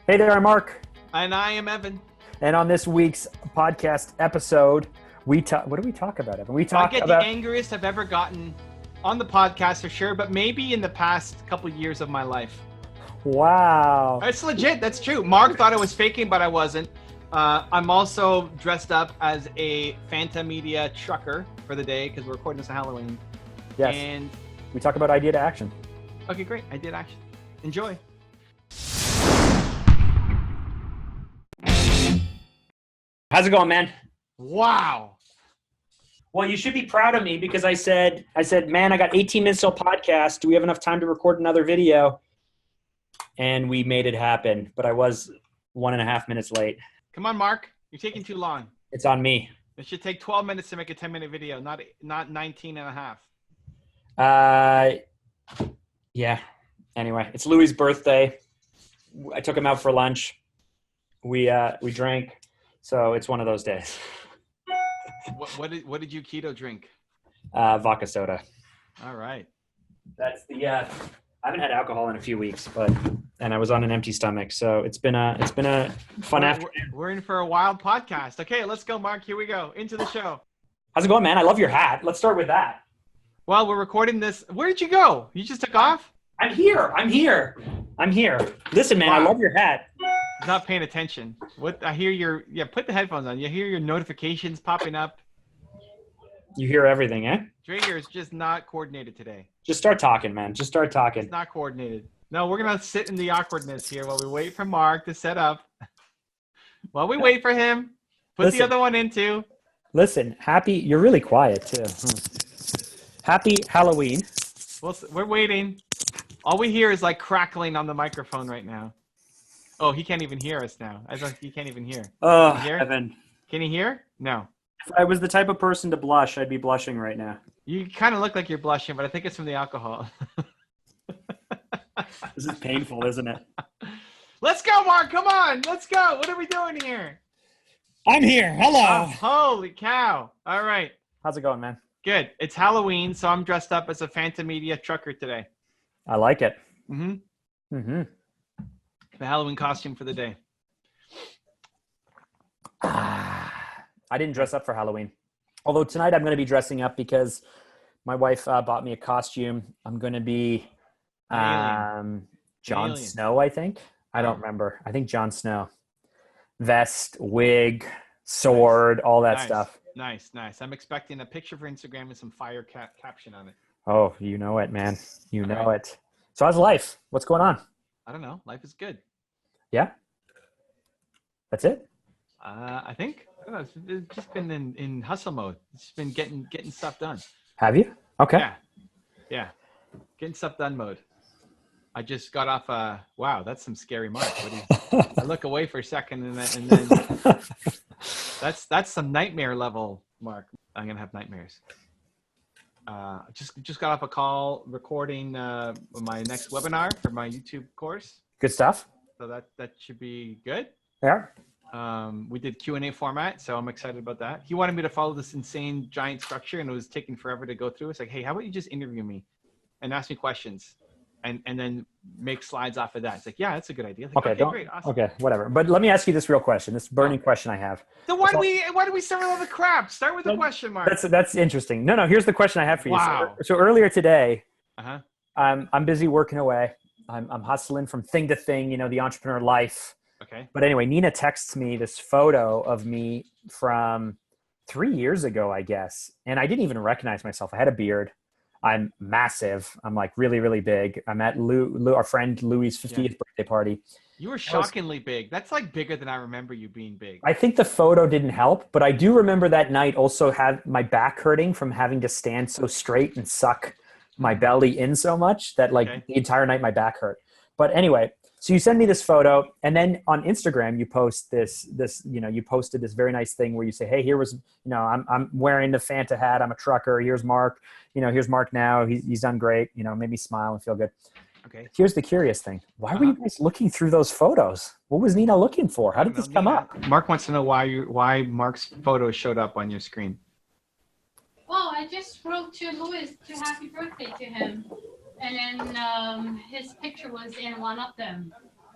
Hey there, I'm Mark. And I am Evan. And on this week's podcast episode, what do we talk about, Evan? I get the angriest I've ever gotten on the podcast for sure, but maybe in the past couple years of my life. Wow. It's legit. That's true. Mark thought I was faking, but I wasn't. I'm also dressed up as a Fanta Media trucker for the day because we're recording this on Halloween. Yes. And we talk about idea to action. Okay, great. I did action. Enjoy. How's it going, man? Wow. Well, you should be proud of me because I said, man, I got 18 minutes till podcast. Do we have enough time to record another video? And we made it happen, but I was 1.5 minutes late. Come on, Mark. You're taking too long. It's on me. It should take 12 minutes to make a 10-minute video, not 19 and a half. Yeah. Anyway, it's Louis' birthday. I took him out for lunch. We drank. So it's one of those days. What did you keto drink? Vodka soda. All right. That's the I haven't had alcohol in a few weeks, and I was on an empty stomach, so it's been a fun afternoon. We're in for a wild podcast. Okay, let's go, Mark. Here we go into the show. How's it going, man? I love your hat. Let's start with that. Well, we're recording this. Where did you go? You just took off? I'm here. Listen, man, wow. I love your hat. Not paying attention. What I hear put the headphones on. You hear your notifications popping up. You hear everything, eh? Drager is just not coordinated today. Just start talking, man. Just start talking. It's not coordinated. No, we're gonna sit in the awkwardness here while we wait for Mark to set up. While we wait for him, the other one in too. Listen, you're really quiet too. Happy Halloween. Well, we're waiting. All we hear is like crackling on the microphone right now. Oh, he can't even hear us now. I thought he can't even hear. Oh, Evan. Can he hear? No. If I was the type of person to blush, I'd be blushing right now. You kind of look like you're blushing, but I think it's from the alcohol. This is painful, isn't it? Let's go, Mark. Come on. Let's go. What are we doing here? I'm here. Hello. Oh, holy cow. All right. How's it going, man? Good. It's Halloween, so I'm dressed up as a Fanta Media trucker today. I like it. Mm-hmm. Mm-hmm. The Halloween costume for the day. I didn't dress up for Halloween. Although tonight I'm going to be dressing up because my wife bought me a costume. I'm going to be Jon Snow, I think. I don't remember. I think Jon Snow. Vest, wig, sword, all that stuff. Nice. I'm expecting a picture for Instagram with some fire caption on it. Oh, you know it, man. You know it. So how's life? What's going on? I don't know. Life is good. Yeah? That's it? I think. I don't know. It's just been in hustle mode. It's just been getting stuff done. Have you? Okay. Yeah. Getting stuff done mode. I just got off wow, that's some scary Mark. I look away for a second and then that's some nightmare level Mark. I'm gonna have nightmares. Just got off a call recording my next webinar for my YouTube course. Good stuff. So that should be good. Yeah. We did Q&A format, so I'm excited about that. He wanted me to follow this insane giant structure, and it was taking forever to go through. It's like, hey, how about you just interview me and ask me questions, and then make slides off of that? It's like, yeah, that's a good idea. Like, okay, great, awesome. Okay, whatever. But let me ask you this real question, this burning question I have. So why do we start with all the crap? Start with the question, Mark. That's interesting. No, here's the question I have for you. Wow. So earlier today, I'm busy working away. I'm hustling from thing to thing, the entrepreneur life. Okay. But anyway, Nina texts me this photo of me from 3 years ago, I guess. And I didn't even recognize myself. I had a beard. I'm massive. I'm like really, really big. I'm at our friend Louis' 50th birthday party. You were shockingly big. That's like bigger than I remember you being big. I think the photo didn't help, but I do remember that night also had my back hurting from having to stand so straight and suck my belly in so much that the entire night my back hurt. But anyway, so you send me this photo, and then on Instagram you post this you posted this very nice thing where you say, hey, here was, I'm wearing the Fanta hat, I'm a trucker, here's Mark, here's Mark now, he's done great, made me smile and feel good. Okay. Here's the curious thing. Why were you guys looking through those photos? What was Nina looking for? How did this come up? Mark wants to know why Mark's photo showed up on your screen. Well, I just wrote to Louis to happy birthday to him. And then his picture was in one of them.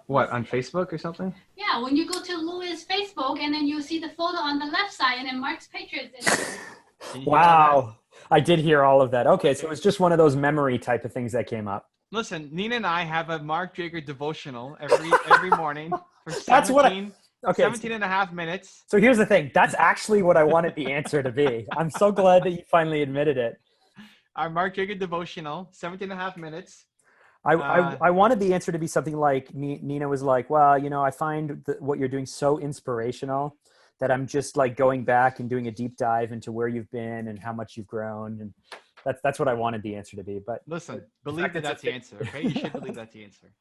What, on Facebook or something? Yeah, when you go to Louis' Facebook and then you see the photo on the left side and then Mark's pictures. Wow. I did hear all of that. Okay, so it's just one of those memory type of things that came up. Listen, Nina and I have a Mark Drager devotional every morning for 17, That's what okay. 17 and a half minutes. So here's the thing. That's actually what I wanted the answer to be. I'm so glad that you finally admitted it. Our Mark Drager devotional, 17 and a half minutes. I wanted the answer to be something like Nina was like, well, I find what you're doing so inspirational that I'm just like going back and doing a deep dive into where you've been and how much you've grown. And that's what I wanted the answer to be. But listen, believe that's the answer. Okay. You should believe that's the answer.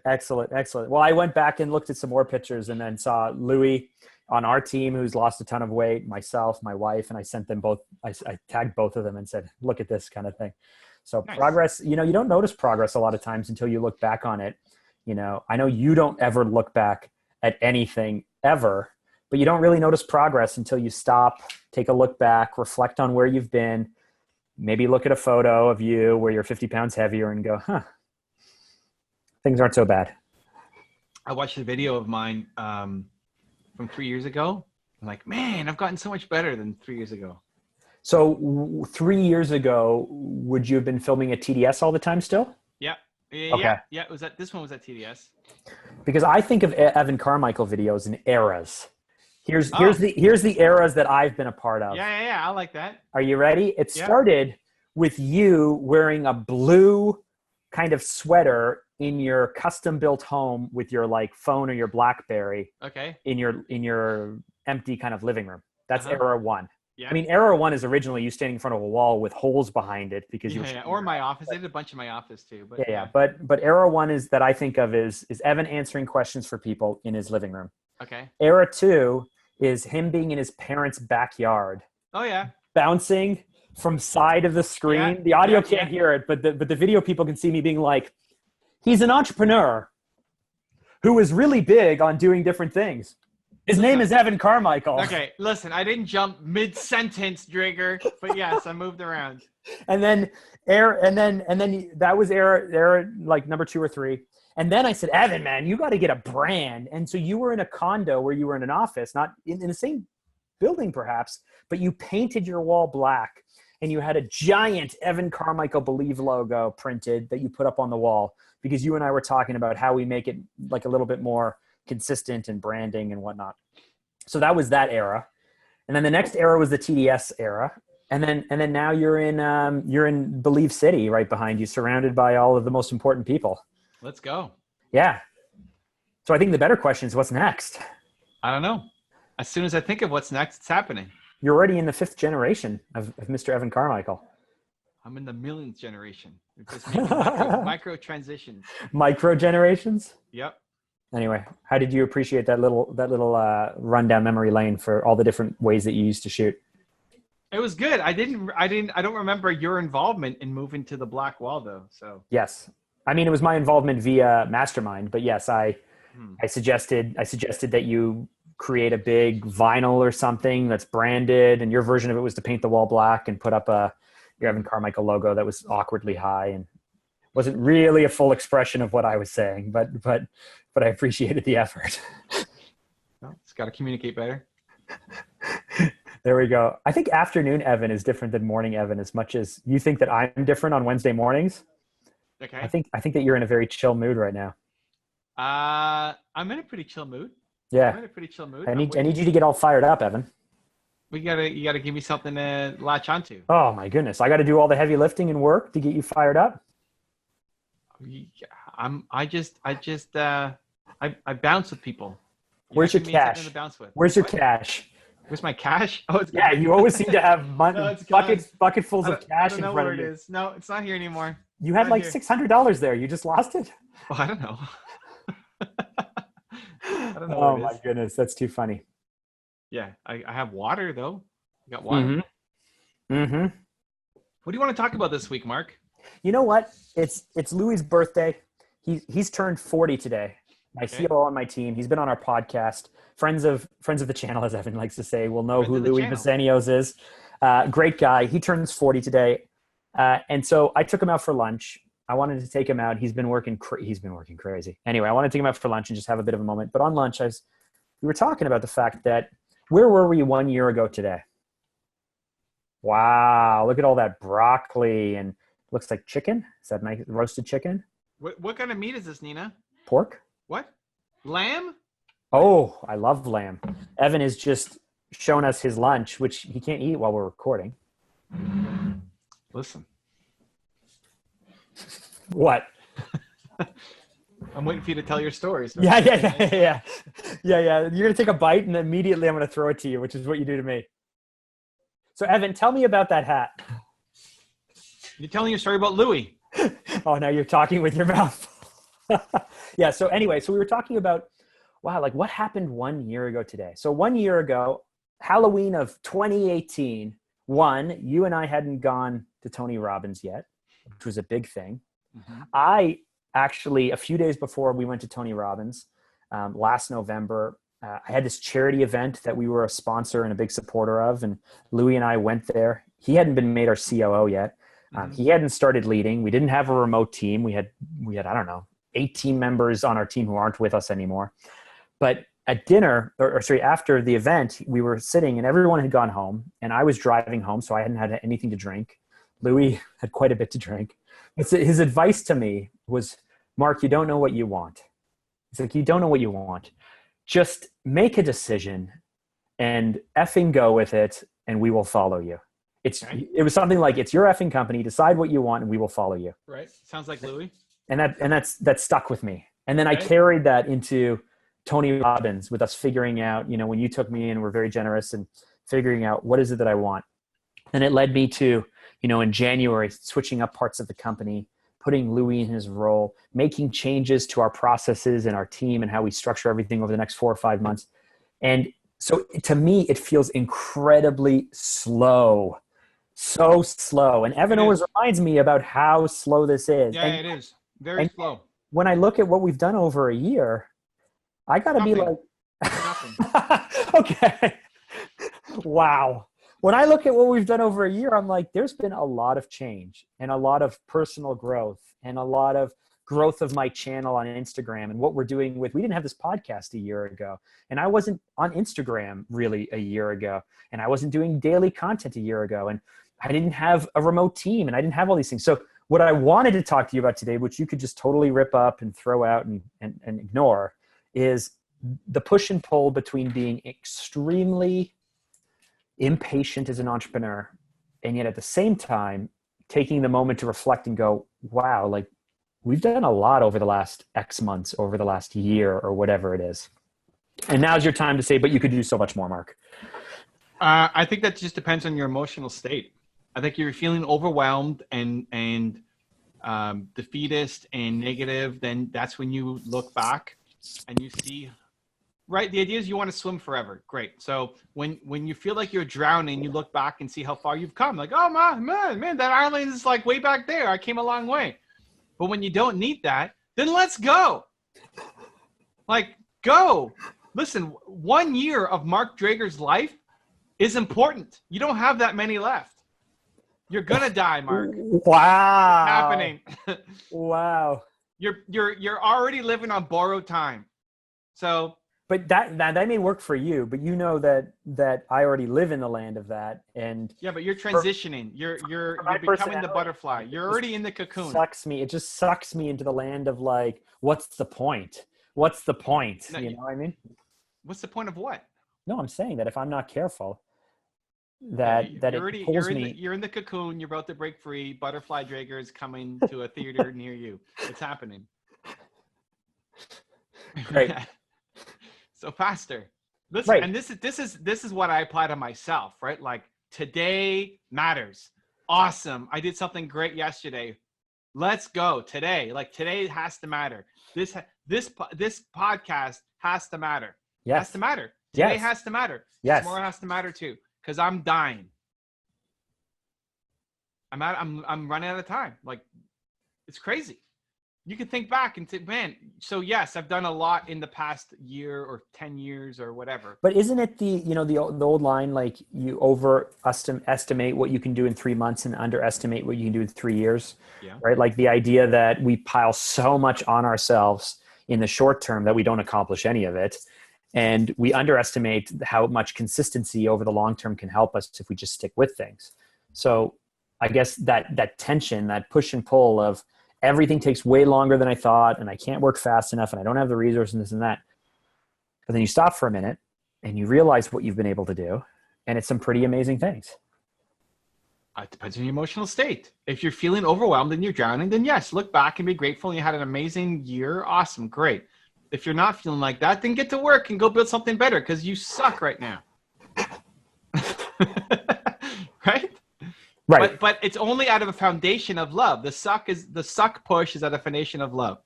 Excellent. Well, I went back and looked at some more pictures and then saw Louis on our team who's lost a ton of weight, myself, my wife, and I sent them both. I tagged both of them and said, look at this kind of thing. So nice. Progress, you don't notice progress a lot of times until you look back on it. I know you don't ever look back at anything ever, but you don't really notice progress until you stop, take a look back, reflect on where you've been, maybe look at a photo of you where you're 50 pounds heavier and go, things aren't so bad. I watched a video of mine from 3 years ago. I'm like, man, I've gotten so much better than 3 years ago. So 3 years ago, would you have been filming at TDS all the time still? Yeah. Okay. Yeah. This one was at TDS. Because I think of Evan Carmichael videos in eras. Here's the eras that I've been a part of. Yeah. I like that. Are you ready? It started with you wearing a blue kind of sweater in your custom built home with your like phone or your BlackBerry. Okay. In your empty kind of living room. That's era one. Yeah. I mean, era one is originally you standing in front of a wall with holes behind it because or my office. They did a bunch in my office too. But But era one is that I think of is Evan answering questions for people in his living room. Okay. Era two is him being in his parents' backyard. Oh yeah. Bouncing from side of the screen. Yeah. The audio can't hear it, but the video people can see me being like, he's an entrepreneur who is really big on doing different things. His name is Evan Carmichael. Okay, listen, I didn't jump mid-sentence, Drager, but yes, I moved around. And then that was era like number 2 or 3. And then I said, Evan, man, you got to get a brand. And so you were in a condo where you were in an office, not in the same building perhaps, but you painted your wall black and you had a giant Evan Carmichael Believe logo printed that you put up on the wall because you and I were talking about how we make it like a little bit more consistent and branding and whatnot. So that was that era. And then the next era was the TDS era. And then now you're in Believe City right behind you, surrounded by all of the most important people. Let's go. Yeah. So I think the better question is what's next? I don't know. As soon as I think of what's next, it's happening. You're already in the 5th generation of Mr. Evan Carmichael. I'm in the millionth generation. Just micro transitions. Micro generations? Yep. Anyway, how did you appreciate that little run down memory lane for all the different ways that you used to shoot? It was good. I don't remember your involvement in moving to the black wall though. So yes, I mean it was my involvement via Mastermind, but yes, I suggested that you create a big vinyl or something that's branded, and your version of it was to paint the wall black and put up your Evan Carmichael logo that was awkwardly high and wasn't really a full expression of what I was saying, but I appreciated the effort. Well, it's got to communicate better. There we go. I think afternoon Evan is different than morning Evan as much as you think that I'm different on Wednesday mornings. Okay. I think that you're in a very chill mood right now. I'm in a pretty chill mood. Yeah. I'm in a pretty chill mood. I need you to get all fired up, Evan. You gotta give me something to latch onto. Oh my goodness. I got to do all the heavy lifting and work to get you fired up. I bounce with people. Where's your cash? Where's your cash? Where's my cash? Oh, it's yeah. You always seem to have bucketfuls of cash in front of you. I don't know where it is. No, it's not here anymore. You had like $600 there. You just lost it? Oh, I don't know. I don't know. Oh my goodness, that's too funny. Yeah, I have water though. I got water. Mm-hmm. What do you want to talk about this week, Mark? You know what? It's Louis' birthday. He's turned 40 today. My COO on my team. He's been on our podcast. Friends of the channel, as Evan likes to say, will know who Louis Vicenios is. Great guy. He turns 40 today. And so I took him out for lunch. I wanted to take him out. He's been working crazy. Anyway, I want to take him out for lunch and just have a bit of a moment. But on lunch, we were talking about the fact that where were we 1 year ago today? Wow, look at all that broccoli and looks like chicken. Is that nice roasted chicken? What kind of meat is this, Nina? Pork? What? Lamb? Oh, I love lamb. Evan has just shown us his lunch, which he can't eat while we're recording. Listen. What? I'm waiting for you to tell your stories. Yeah. You're going to take a bite and immediately I'm going to throw it to you, which is what you do to me. So Evan, tell me about that hat. You're telling your story about Louis. Oh, now you're talking with your mouth. Yeah. So anyway, we were talking about, wow, like what happened 1 year ago today? So 1 year ago, Halloween of 2018, you and I hadn't gone to Tony Robbins yet, which was a big thing. Mm-hmm. I actually, a few days before we went to Tony Robbins, last November, I had this charity event that we were a sponsor and a big supporter of, and Louis and I went there. He hadn't been made our COO yet. He hadn't started leading. We didn't have a remote team. We had I don't know, 8 team members on our team who aren't with us anymore. But at dinner, after the event, we were sitting and everyone had gone home, and I was driving home, so I hadn't had anything to drink. Louis had quite a bit to drink. His advice to me was, Mark, you don't know what you want. He's like, you don't know what you want. Just make a decision and effing go with it, and we will follow you. It was something like, it's your effing company. Decide what you want, and we will follow you. Right. Sounds like Louis. And that stuck with me. And then I carried that into Tony Robbins with us figuring out, when you took me in, we're very generous and figuring out what is it that I want. And it led me to, in January, switching up parts of the company, putting Louis in his role, making changes to our processes and our team and how we structure everything over the next 4 or 5 months. And so to me, it feels incredibly slow, so slow. And Evan always reminds me about how slow this is. Yeah, it is. Very slow. When I look at what we've done over a year, I got to be like, okay, wow. When I look at what we've done over a year, I'm like, there's been a lot of change and a lot of personal growth and a lot of growth of my channel on Instagram and what we're doing we didn't have this podcast a year ago. And I wasn't on Instagram really a year ago. And I wasn't doing daily content a year ago. And I didn't have a remote team and I didn't have all these things. So what I wanted to talk to you about today, which you could just totally rip up and throw out and ignore, is the push and pull between being extremely impatient as an entrepreneur and yet at the same time taking the moment to reflect and go, wow, like we've done a lot over the last X months, over the last year or whatever it is. And now's your time to say, but you could do so much more, Mark. I think that just depends on your emotional state. I think you're feeling overwhelmed and defeatist and negative, then that's when you look back and you see. Right. The idea is you want to swim forever. Great. So when you feel like you're drowning, you look back and see how far you've come. Like, oh, man, that island is like way back there. I came a long way. But when you don't need that, then let's go. Like, go. Listen, 1 year of Mark Drager's life is important. You don't have that many left. You're going to die, Mark. Wow. It's happening. Wow. You're already living on borrowed time. So. But that may work for you, but you know that I already live in the land of that, and yeah, but you're transitioning. You're becoming the butterfly. You're already in the cocoon. It just sucks me into the land of like, what's the point? What's the point? No, you know what I mean? What's the point of what? No, I'm saying that if I'm not careful, you're in the cocoon. You're about to break free. Butterfly Drager is coming to a theater near you. It's happening. Great. So faster. Listen, right. And this is what I apply to myself, right? Like today matters. Awesome. I did something great yesterday. Let's go today. Like today has to matter. This podcast has to matter. Yes. Has to matter. Today has to matter. Yes. Tomorrow has to matter too. Because I'm dying. I'm running out of time. Like it's crazy. you can think back and say, man, so yes, I've done a lot in the past year or 10 years or whatever. But isn't it the old line, like you overestimate what you can do in 3 months and underestimate what you can do in 3 years? Yeah. Right? Like the idea that we pile so much on ourselves in the short term that we don't accomplish any of it. And we underestimate how much consistency over the long term can help us if we just stick with things. So I guess that tension, that push and pull of everything takes way longer than I thought, and I can't work fast enough, and I don't have the resources and this and that. But then you stop for a minute and you realize what you've been able to do, and it's some pretty amazing things. It depends on your emotional state. If you're feeling overwhelmed and you're drowning, then yes, look back and be grateful. You had an amazing year. Awesome. Great. If you're not feeling like that, then get to work and go build something better because you suck right now. Right? Right. But it's only out of a foundation of love. The suck push is at a foundation of love.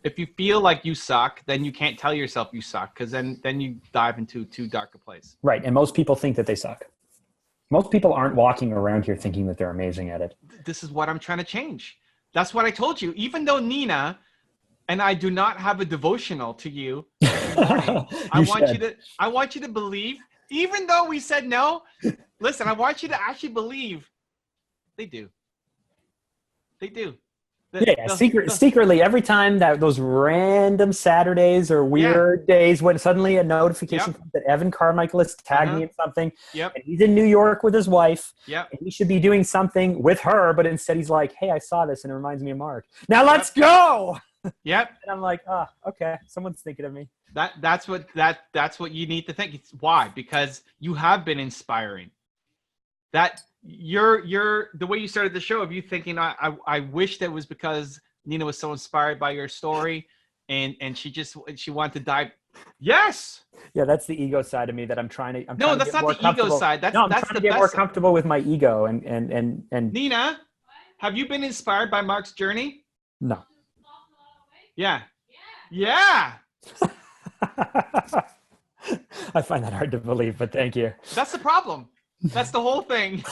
If you feel like you suck, then you can't tell yourself you suck because then you dive into too dark a place. Right. And most people think that they suck. Most people aren't walking around here thinking that they're amazing at it. This is what I'm trying to change. That's what I told you. Even though Nina and I do not have a devotional to you every morning, I want you to believe, even though we said no, listen, I want you to actually believe they do. They do. Secretly, every time that those random Saturdays or weird days when suddenly a notification comes that Evan Carmichael has tagged me in something, and he's in New York with his wife, and he should be doing something with her, but instead he's like, hey, I saw this and it reminds me of Mark. Now let's go! Yep. And I'm like, okay, someone's thinking of me. That's what you need to think. It's why? Because you have been inspiring. That you're the way you started the show of you thinking I wish that was because Nina was so inspired by your story and she wanted to dive. Yes. Yeah, that's the ego side of me that I'm trying to. No, that's not the ego side. I'm trying to get more comfortable with my ego and. Nina, have you been inspired by Mark's journey? No. Yeah. Yeah. I find that hard to believe, but thank you. That's the problem. That's the whole thing.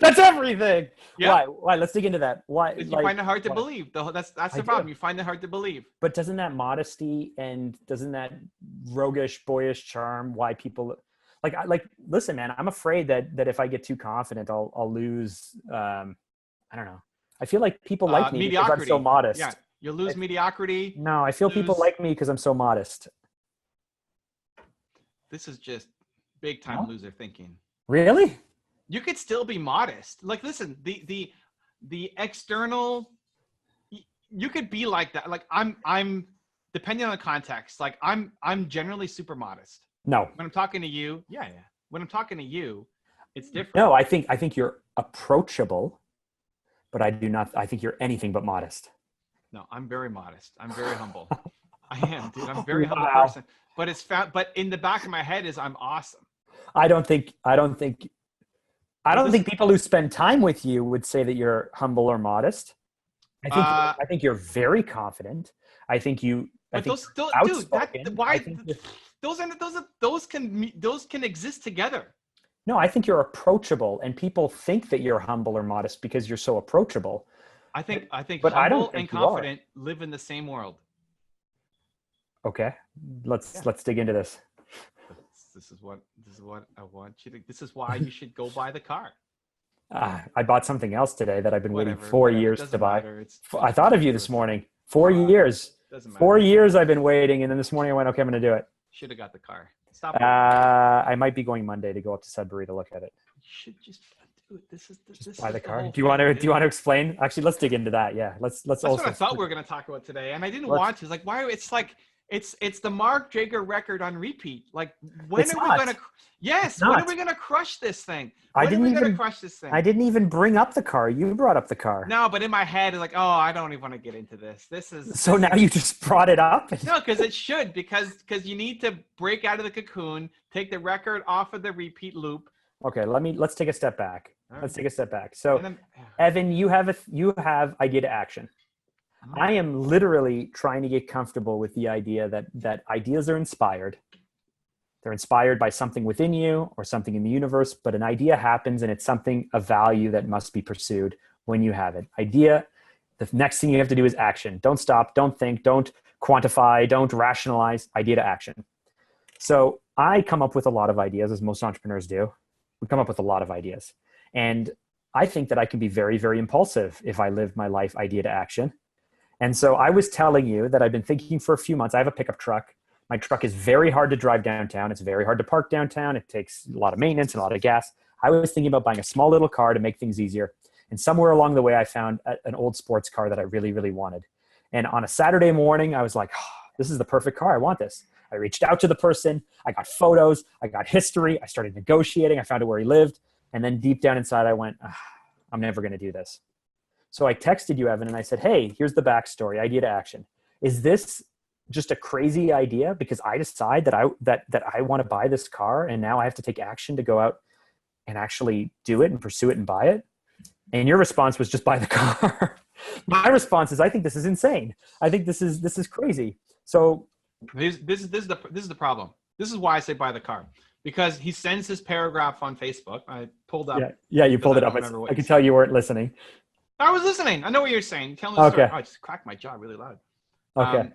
That's everything. Yeah. Why? Let's dig into that. Why? You find it hard to believe. That's the problem. You find it hard to believe. But doesn't that modesty and doesn't that roguish, boyish charm why people like? Listen, man, I'm afraid that if I get too confident, I'll lose. I don't know. I feel like people like me because I'm so modest. Yeah, you'll lose mediocrity. No, I feel people like me because I'm so modest. This is just big time loser thinking. Really? You could still be modest. Like, listen, the external, you could be like that. Like I'm depending on the context. Like I'm generally super modest. No. When I'm talking to you, yeah. When I'm talking to you, it's different. No, I think you're approachable, but I think you're anything but modest. No, I'm very modest. I'm very humble. I am, dude. I'm a very humble person. But in the back of my head is I'm awesome. I don't think people who spend time with you would say that you're humble or modest. I think you're very confident. I think you. Those can exist together. No, I think you're approachable, and people think that you're humble or modest because you're so approachable. I think but humble and confident live in the same world. Okay, let's dig into this. This is what I want you to. This is why you should go buy the car. I bought something else today that I've been waiting 4 years to buy. I thought of you this morning. 4 years. Doesn't matter. 4 years I've been waiting, and then this morning I went, okay, I'm going to do it. Should have got the car. Stop. I might be going Monday to go up to Sudbury to look at it. You should just do it. This is buy the car. Do you want to explain? Actually, let's dig into that. Yeah, let's. That's what I thought we were going to talk about today, and I didn't want to. It's like why? It's like. It's the Mark Drager record on repeat. Like when are we gonna? Yes, when are we gonna crush this thing? When are we gonna crush this thing? I didn't even bring up the car. You brought up the car. No, but in my head, it's like, oh, I don't even want to get into this. So now you just brought it up. No, because it should because you need to break out of the cocoon, take the record off of the repeat loop. Okay, let's take a step back. Let's take a step back. So, Evan, you have idea to action. I am literally trying to get comfortable with the idea that ideas are inspired. They're inspired by something within you or something in the universe, but an idea happens and it's something of value that must be pursued when you have it. Idea The next thing you have to do is action. Don't stop, don't think, don't quantify, don't rationalize, idea to action. So I come up with a lot of ideas, as most entrepreneurs do. We come up with a lot of ideas. And I think that I can be very, very impulsive if I live my life idea to action. And so I was telling you that I've been thinking for a few months. I have a pickup truck. My truck is very hard to drive downtown. It's very hard to park downtown. It takes a lot of maintenance and a lot of gas. I was thinking about buying a small little car to make things easier. And somewhere along the way, I found an old sports car that I really, really wanted. And on a Saturday morning, I was like, oh, this is the perfect car. I want this. I reached out to the person. I got photos. I got history. I started negotiating. I found out where he lived. And then deep down inside, I went, I'm never going to do this. So I texted you, Evan, and I said, hey, here's the backstory, idea to action. Is this just a crazy idea because I decide that I want to buy this car and now I have to take action to go out and actually do it and pursue it and buy it? And your response was just buy the car. My response is, I think this is insane. I think this is crazy. So this is the problem. This is why I say buy the car, because he sends his paragraph on Facebook. I pulled up. Yeah, you pulled it up. I could tell you weren't listening. I was listening. I know what you're saying. Tell me the okay. story. Oh, I just cracked my jaw really loud. Okay.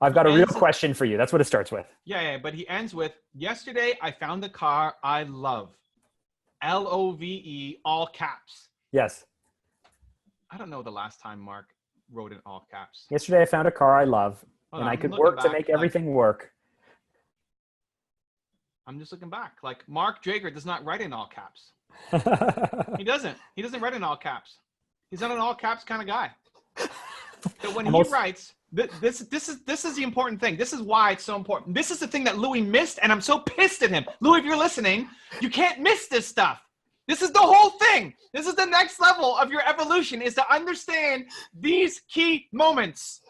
I've got a real question for you. That's what it starts with. Yeah. But he ends with, yesterday I found a car I love. LOVE, all caps. Yes. I don't know the last time Mark wrote in all caps. Yesterday I found a car I love, and I could work to make everything work. I'm just looking back. Like, Mark Drager does not write in all caps. He doesn't. He doesn't write in all caps. He's not an all caps kind of guy. So when he writes, this is the important thing. This is why it's so important. This is the thing that Louis missed, and I'm so pissed at him. Louis, if you're listening, you can't miss this stuff. This is the whole thing. This is the next level of your evolution, is to understand these key moments.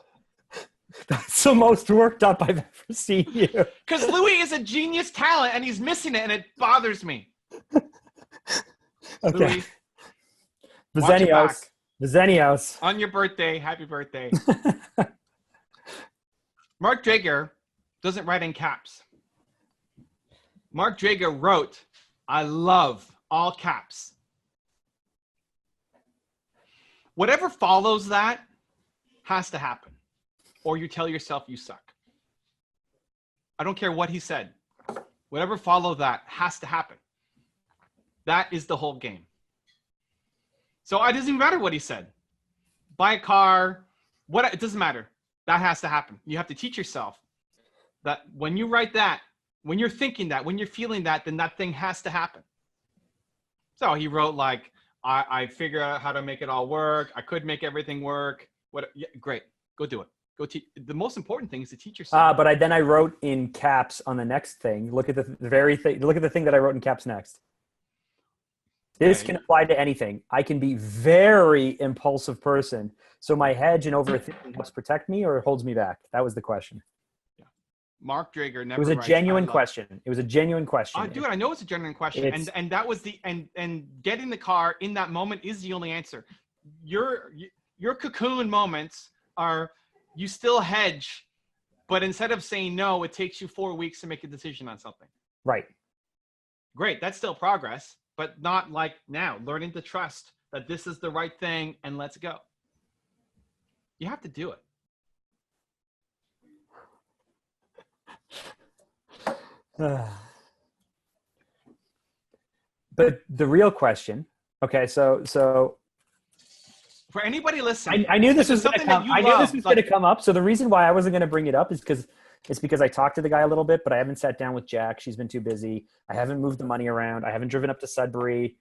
That's the most worked up I've ever seen you. Because Louis is a genius talent, and he's missing it, and it bothers me. Okay. Louis, Vezenios. on your birthday, happy birthday. Mark Drager doesn't write in caps. Mark Drager wrote, I love, all caps. Whatever follows that has to happen, or you tell yourself you suck. I don't care what he said. Whatever follows that has to happen. That is the whole game. So it doesn't even matter what he said. Buy a car, it doesn't matter. That has to happen. You have to teach yourself that when you write that, when you're thinking that, when you're feeling that, then that thing has to happen. So he wrote like, I figure out how to make it all work. I could make everything work. Yeah, great. Go do it. Go teach. The most important thing is to teach yourself. But then I wrote in caps on the next thing. Look at the very thing. Look at the thing that I wrote in caps next. This can apply to anything. I can be very impulsive person. So my hedge and overthinking helps protect me or holds me back? That was the question. Yeah. Mark Drager never. It was a genuine question. It was a genuine question. Dude, I know it's a genuine question. And that was and getting the car in that moment is the only answer. Your cocoon moments are, you still hedge, but instead of saying no, it takes you 4 weeks to make a decision on something. Right. Great. That's still progress, but not like now. Learning to trust that this is the right thing and let's go. You have to do it. But the real question, okay, so for anybody listening, I knew this was going to come. I knew this was going to come up. So the reason why I wasn't going to bring it up is because I talked to the guy a little bit, but I haven't sat down with Jack. She's been too busy. I haven't moved the money around. I haven't driven up to Sudbury.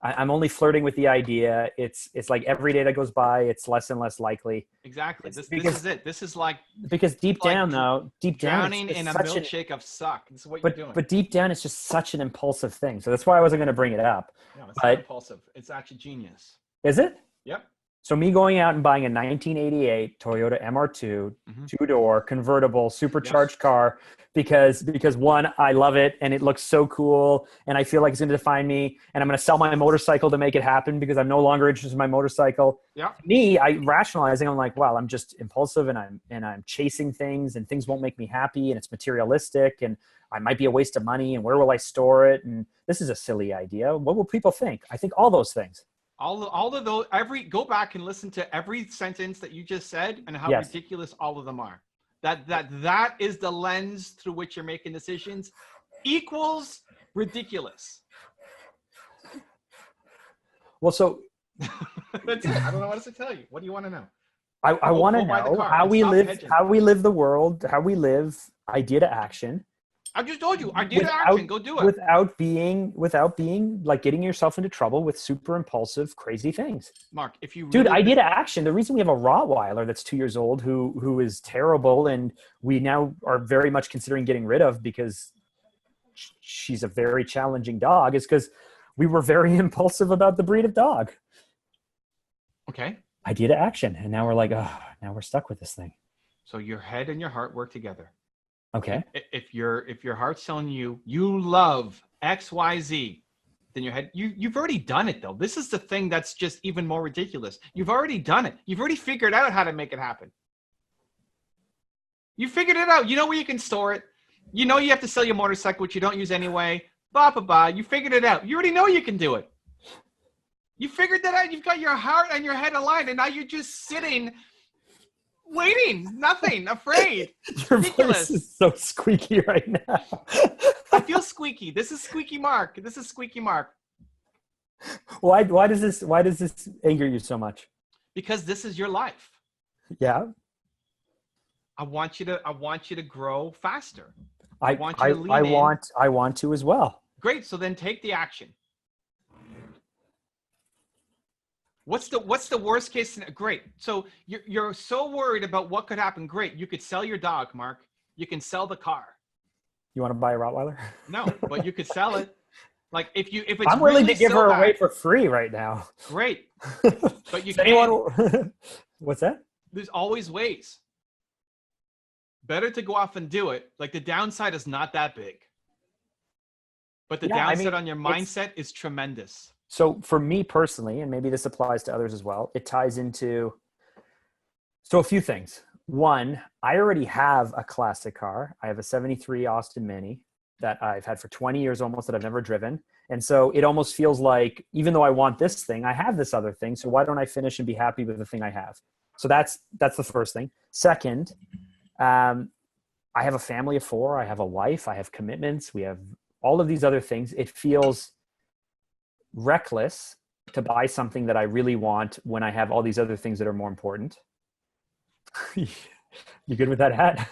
I'm only flirting with the idea. It's like every day that goes by, it's less and less likely. Exactly. This is it. This is like, because deep down, drowning in a milkshake of suck. This is what you're doing. But deep down, it's just such an impulsive thing. So that's why I wasn't going to bring it up. No, it's not impulsive. It's actually genius. Is it? Yep. So me going out and buying a 1988 Toyota MR2, two-door, convertible, supercharged car, because one, I love it and it looks so cool and I feel like it's going to define me, and I'm going to sell my motorcycle to make it happen because I'm no longer interested in my motorcycle. Yeah. Me, I rationalizing, I'm like, wow, I'm just impulsive and I'm chasing things and things won't make me happy and it's materialistic and I might be a waste of money and where will I store it? And this is a silly idea. What will people think? I think all those things. All of those, go back and listen to every sentence that you just said and how Yes. ridiculous all of them are. That is the lens through which you're making decisions equals ridiculous. Well, so That's it. I don't know what else to tell you. What do you want to know? I want to Go buy the know car how and we stop live, hedging. how we live the world, how we live idea to action. I just told you, idea to action. Go do it. Without being like getting yourself into trouble with super impulsive, crazy things. Mark, if you Dude, idea to action. The reason we have a Rottweiler that's 2 years old who is terrible and we now are very much considering getting rid of because she's a very challenging dog is because we were very impulsive about the breed of dog. Okay. Idea to action. And now we're like, oh, now we're stuck with this thing. So your head and your heart work together. Okay. If your heart's telling you love XYZ, then your head, you've already done it though. This is the thing that's just even more ridiculous. You've already done it. You've already figured out how to make it happen. You figured it out. You know where you can store it. You know you have to sell your motorcycle, which you don't use anyway. Blah, blah, blah. You figured it out. You already know you can do it. You figured that out. You've got your heart and your head aligned, and now you're just sitting, waiting, nothing, afraid. Your Ridiculous. voice is so squeaky right now. I feel squeaky. This is squeaky Mark. This is squeaky Mark. Why does this anger you so much? Because this is your life. Yeah. I want you to grow faster. I want you to lean in. I want to as well. Great. So then take the action. What's the worst case scenario? Great. So you're so worried about what could happen. Great. You could sell your dog, Mark. You can sell the car. You want to buy a Rottweiler? No, but you could sell it. Like if it's I'm willing really to give so her bad, away for free right now. Great. But you can't. What's that? There's always ways. Better to go off and do it. Like the downside is not that big. But the downside on your mindset is tremendous. So for me personally, and maybe this applies to others as well, it ties into a few things. One, I already have a classic car. I have a 73 Austin Mini that I've had for 20 years almost that I've never driven. And so it almost feels like, even though I want this thing, I have this other thing. So why don't I finish and be happy with the thing I have? So that's the first thing. Second, I have a family of 4. I have a wife. I have commitments. We have all of these other things. It feels reckless to buy something that I really want when I have all these other things that are more important. You good with that hat?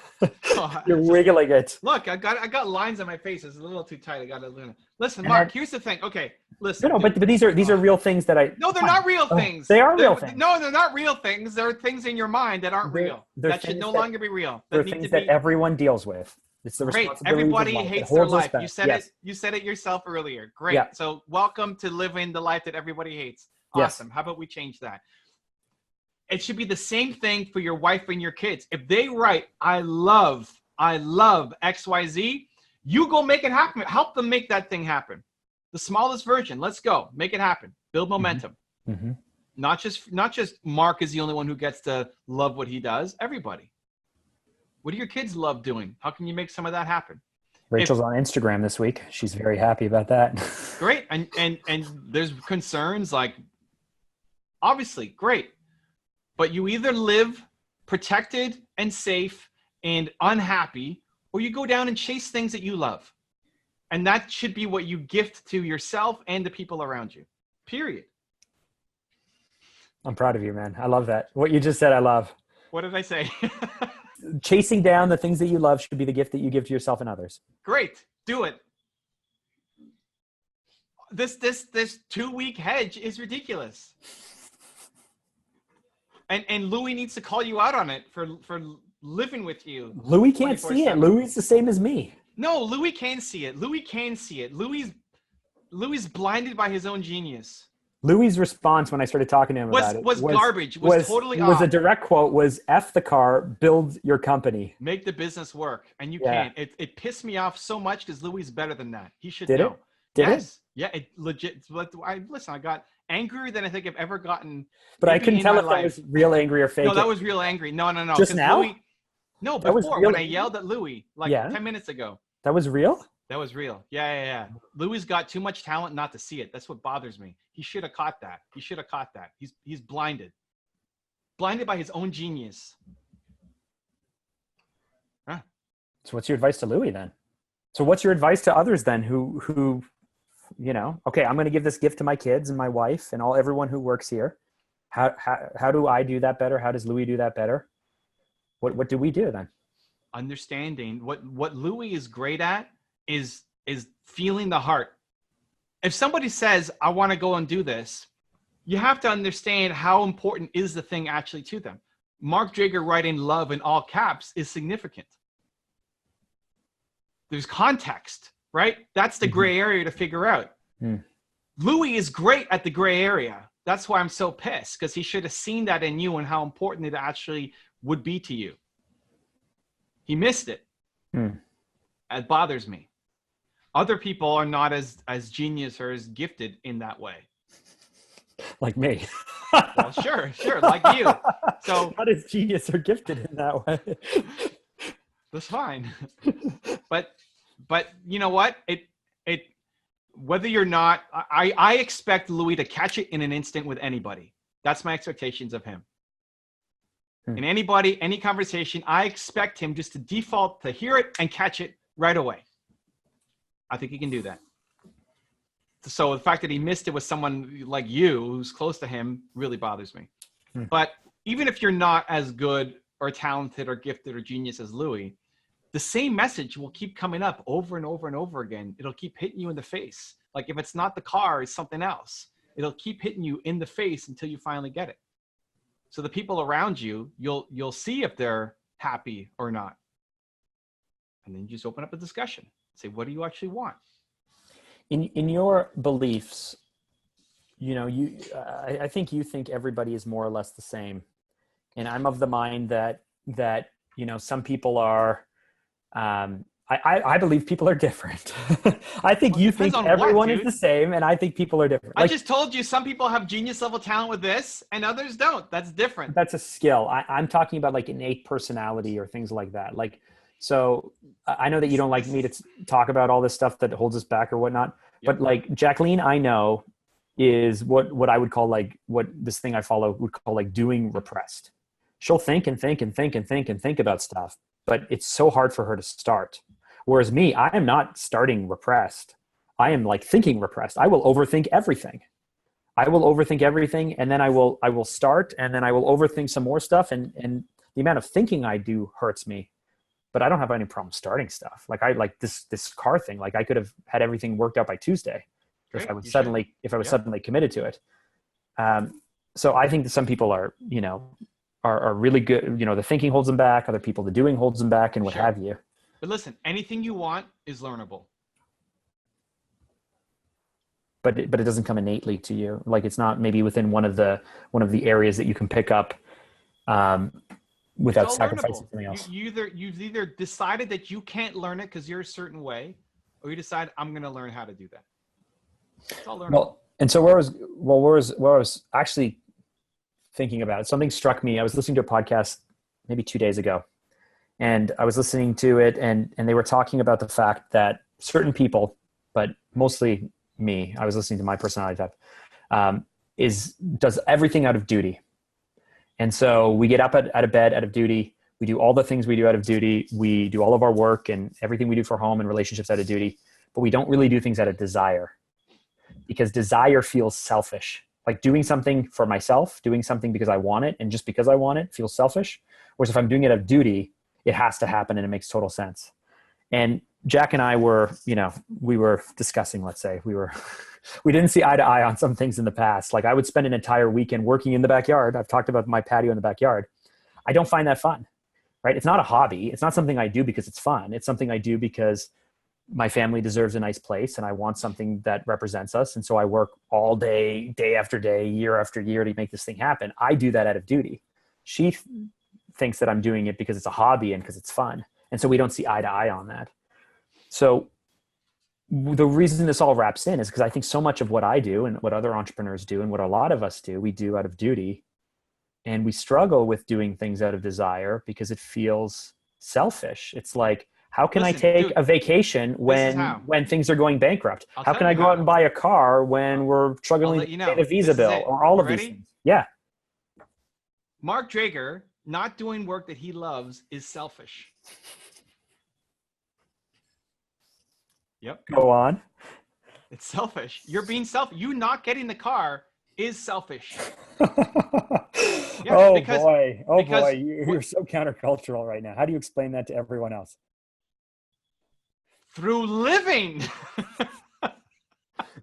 You're wiggling it. Look, I got lines on my face. It's a little too tight. I got to listen, Mark. Here's the thing. Okay, listen. No, but these are real things that I. No, they're not real things. They are real things. No, they're not real things. They're things in your mind that aren't real. That should no longer be real. They're things that everyone deals with. It's the Great. responsibility. Everybody hates their life. Respect. You said it. You said it yourself earlier. Great. Yeah. So welcome to living the life that everybody hates. Awesome. Yes. How about we change that? It should be the same thing for your wife and your kids. If they write, I love XYZ, you go make it happen. Help them make that thing happen. The smallest version. Let's go. Make it happen. Build momentum. Mm-hmm. Not just Mark is the only one who gets to love what he does. Everybody. What do your kids love doing? How can you make some of that happen? Rachel's on Instagram this week. She's very happy about that. Great. And there's concerns like, obviously, great. But you either live protected and safe and unhappy, or you go down and chase things that you love. And that should be what you gift to yourself and the people around you. Period. I'm proud of you, man. I love that. What you just said, I love. What did I say? Chasing down the things that you love should be the gift that you give to yourself and others. Great. Do it. This 2-week hedge is ridiculous. And Louis needs to call you out on it for living with you. Louis can't see it. Louis is the same as me. No, Louis can see it. Louis can see it. Louis blinded by his own genius. Louis' response when I started talking to him about it was garbage. Was totally off. Was a direct quote was F the car, build your company. Make the business work. And you can't. It pissed me off so much because Louis is better than that. He should know. Did it? Yeah, it legit. Listen, I got angrier than I think I've ever gotten. But I couldn't tell if that was real angry or fake. No, that was real angry. No. Just now? No, before when I yelled at Louis 10 minutes ago. That was real? That was real. Yeah. Louis got too much talent not to see it. That's what bothers me. He should have caught that. He's blinded by his own genius. Huh? So what's your advice to Louis then? So what's your advice to others then who okay, I'm going to give this gift to my kids and my wife and everyone who works here. How do I do that better? How does Louis do that better? What do we do then? Understanding what Louis is great at is feeling the heart. If somebody says, I want to go and do this, you have to understand how important is the thing actually to them. Mark Drager writing love in all caps is significant. There's context, right? That's the gray area to figure out. Louis is great at the gray area. That's why I'm so pissed, because he should have seen that in you and how important it actually would be to you. He missed it. It bothers me. Other people are not as genius or as gifted in that way. Like me. Well, sure, like you. So not as genius or gifted in that way. That's fine. But you know what? It whether you're not, I expect Louis to catch it in an instant with anybody. That's my expectations of him. In anybody, any conversation, I expect him just to default to hear it and catch it right away. I think he can do that. So the fact that he missed it with someone like you, who's close to him, really bothers me. But even if you're not as good or talented or gifted or genius as Louis, the same message will keep coming up over and over and over again. It'll keep hitting you in the face. Like if it's not the car, it's something else. It'll keep hitting you in the face until you finally get it. So the people around you, you'll see if they're happy or not. And then you just open up a discussion. Say, what do you actually want? In your beliefs, I think you think everybody is more or less the same. And I'm of the mind that some people are, I believe people are different. I think you think everyone is the same, and I think people are different. I just told you some people have genius level talent with this and others don't. That's different. That's a skill. I'm talking about like innate personality or things like that. Like, so I know that you don't like me to talk about all this stuff that holds us back or whatnot, but like Jacqueline, I know is what I would call like what this thing I follow would call like doing repressed. She'll think and think and think and think and think about stuff, but it's so hard for her to start. Whereas me, I am not starting repressed. I am like thinking repressed. I will overthink everything. And then I will start, and then I will overthink some more stuff. And the amount of thinking I do hurts me, but I don't have any problem starting stuff. Like I like this car thing. Like I could have had everything worked out by Tuesday if I was suddenly committed to it. So I think that some people are really good. The thinking holds them back. Other people, the doing holds them back, and what have you. But listen, anything you want is learnable. But it doesn't come innately to you. Like it's not maybe within one of the areas that you can pick up without sacrificing something else. You've either decided that you can't learn it because you're a certain way, or you decide I'm going to learn how to do that. It's all learnable. Well, and so where I was actually thinking about it, something struck me. I was listening to a podcast maybe 2 days ago, and I was listening to it, and they were talking about the fact that certain people, but mostly me, I was listening to my personality type, does everything out of duty. And so we get up out of bed out of duty. We do all the things we do out of duty. We do all of our work and everything we do for home and relationships out of duty, but we don't really do things out of desire, because desire feels selfish. Like doing something for myself, doing something because I want it and just because I want it feels selfish. Whereas if I'm doing it out of duty, it has to happen and it makes total sense. And Jack and I were, we were discussing, let's say, we didn't see eye to eye on some things in the past. Like I would spend an entire weekend working in the backyard. I've talked about my patio in the backyard. I don't find that fun, right? It's not a hobby. It's not something I do because it's fun. It's something I do because my family deserves a nice place and I want something that represents us. And so I work all day, day after day, year after year to make this thing happen. I do that out of duty. She thinks that I'm doing it because it's a hobby and because it's fun. And so we don't see eye to eye on that. So the reason this all wraps in is because I think so much of what I do and what other entrepreneurs do and what a lot of us do, we do out of duty. And we struggle with doing things out of desire because it feels selfish. It's like, How can I Listen, take dude, a vacation how. when things are going bankrupt? I'll How tell can I you go how. out and buy a car when we're struggling let to you pay know. the visa This is bill it. or all You of these ready? things? Yeah. Mark Drager not doing work that he loves is selfish. Yep. Go on. It's selfish. You're being selfish. You not getting the car is selfish. Yeah, Oh because boy. Oh boy. because You're what, so countercultural right now. How do you explain that to everyone else? through living,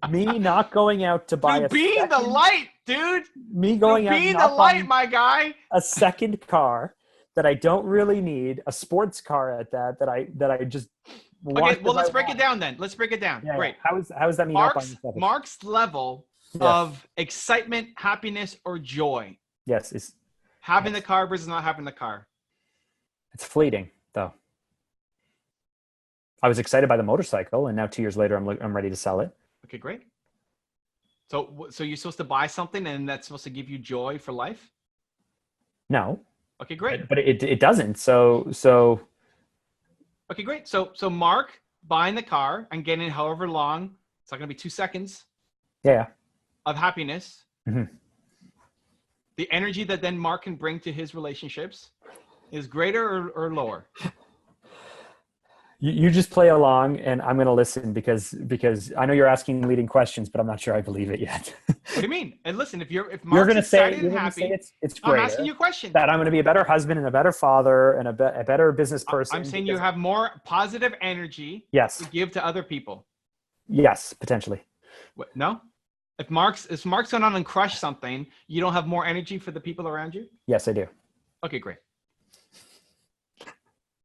Me not going out to buy through a being the second, light, dude. me Through going out and being the not light, buying my guy. a second car that I don't really need, a sports car at that I just want Okay, well, because I let's break it want. down then. Let's break it down. Yeah, yeah. Great. How is that me not buying selfish? Mark's level Yeah. of excitement, happiness, or joy. Yes, it's Having the car versus not having the car. it's fleeting though. I was excited by the motorcycle, and now 2 years later, I'm ready to sell it. Okay, great. So you're supposed to buy something, and that's supposed to give you joy for life? No, Okay, great. but it doesn't. So Okay, great. So Mark buying the car and getting however long, it's not going to be 2 seconds yeah. of happiness. Mhm. The energy that then Mark can bring to his relationships is greater or lower? You just play along, and I'm going to listen because I know you're asking leading questions, but I'm not sure I believe it yet. What do you mean? And listen, if You're Mark's going to say excited and happy, it's I'm greater. asking you a question. That I'm going to be a better husband and a better father and a better business person. I'm saying you have more positive energy Yes. to give to other people. Yes, potentially. What, no? If Mark's going on and crush something, you don't have more energy for the people around you? Yes, I do. Okay, great.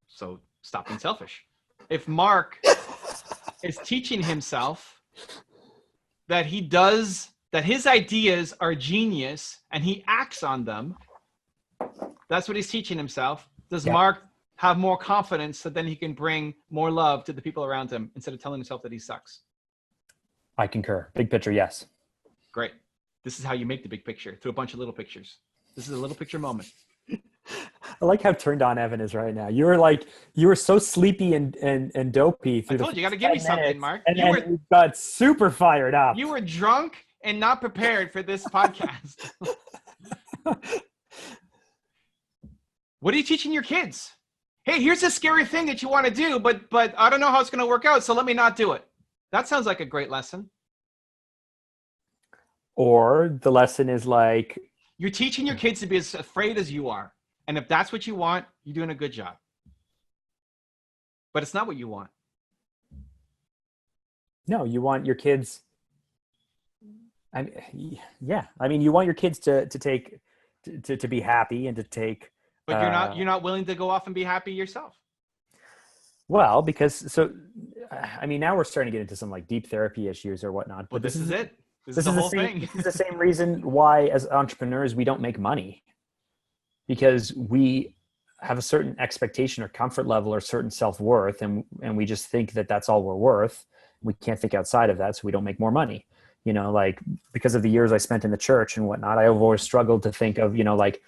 So stop being selfish. If Mark is teaching himself that his ideas are genius and he acts on them, that's what he's teaching himself. Does Mark have more confidence so then he can bring more love to the people around him instead of telling himself that he sucks? I concur. Big picture, yes. Great. This is how you make the big picture, through a bunch of little pictures. This is a little picture moment. I like how turned on Evan is right now. You were so sleepy and dopey through I told the you got to give me something, minutes, Mark. and you got super fired up. You were drunk and not prepared for this podcast. What are you teaching your kids? Hey, here's a scary thing that you want to do, but I don't know how it's going to work out, so let me not do it. That sounds like a great lesson. Or the lesson is like, you're teaching your kids to be as afraid as you are. And if that's what you want, you're doing a good job. But it's not what you want. No, you want your kids. You want your kids to be happy and to take. But you're not willing to go off and be happy yourself. Well, because now we're starting to get into some like deep therapy issues or whatnot. But But this is it. This is the the whole same, thing. This is the same reason why, as entrepreneurs, we don't make money, because we have a certain expectation or comfort level or certain self-worth, and we just think that that's all we're worth. We can't think outside of that, so we don't make more money. Like because of the years I spent in the church and whatnot, I've always struggled to think of, like,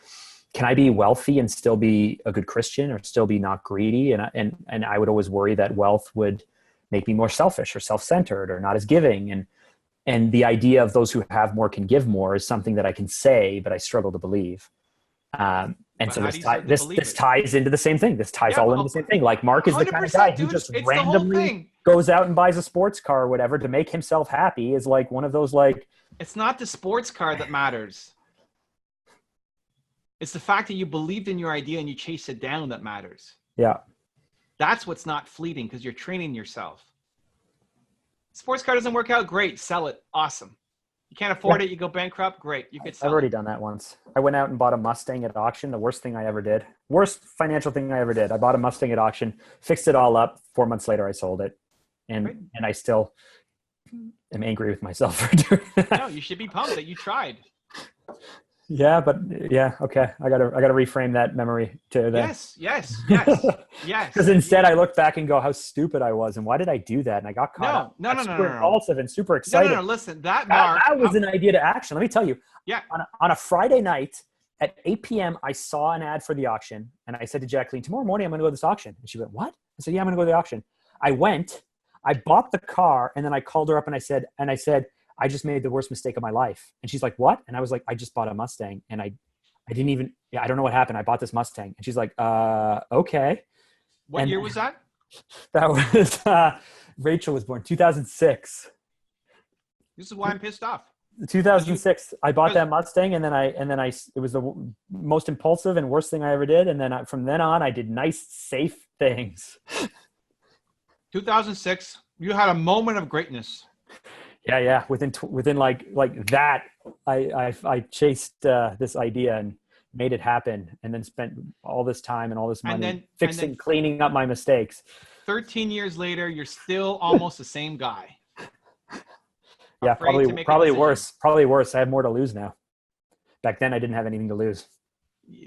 can I be wealthy and still be a good Christian or still be not greedy? And I would always worry that wealth would make me more selfish or self-centered or not as giving. And the idea of those who have more can give more is something that I can say, but I struggle to believe. And But so this it? ties into the same thing. This ties all into the same thing. Like Mark is the kind of 100%, guy who dude. just It's the whole randomly thing. goes out and buys a sports car or whatever to make himself happy, is like one of those like. It's not the sports car that matters. It's the fact that you believed in your idea and you chased it down that matters. Yeah. That's what's not fleeting, because you're training yourself. Sports car doesn't work out, great, sell it, awesome. You can't afford it, you go bankrupt, great, you could sell I've already done that once. I went out and bought a Mustang at auction, the worst thing I ever did. Worst financial thing I ever did. I bought a Mustang at auction, fixed it all up. 4 months later, I sold it. And I still am angry with myself for doing that. No, you should be pumped that you tried. Yeah, but okay. I gotta reframe that memory to that. Yes. Because instead I look back and go, how stupid I was, and why did I do that? And I got caught up. No. Super impulsive and super excited. No. Listen, that was an idea to action. Let me tell you. Yeah. On a Friday night at 8 p.m., I saw an ad for the auction, and I said to Jacqueline, tomorrow morning I'm going to go to this auction. And she went, what? I said, yeah, I'm going to go to the auction. I went, I bought the car, and then I called her up and I said, I just made the worst mistake of my life. And she's like, what? And I was like, I just bought a Mustang, and I didn't even, I don't know what happened. I bought this Mustang. And she's like, okay. What year was that? That was, Rachel was born 2006. This is why I'm pissed off. 2006. I bought that Mustang, and then it was the most impulsive and worst thing I ever did. And then from then on, I did nice, safe things. 2006, you had a moment of greatness. Yeah. Within like that, I chased this idea and made it happen, and then spent all this time and all this money cleaning up my mistakes. 13 years later, you're still almost the same guy. Yeah, probably worse. Probably worse. I have more to lose now. Back then, I didn't have anything to lose.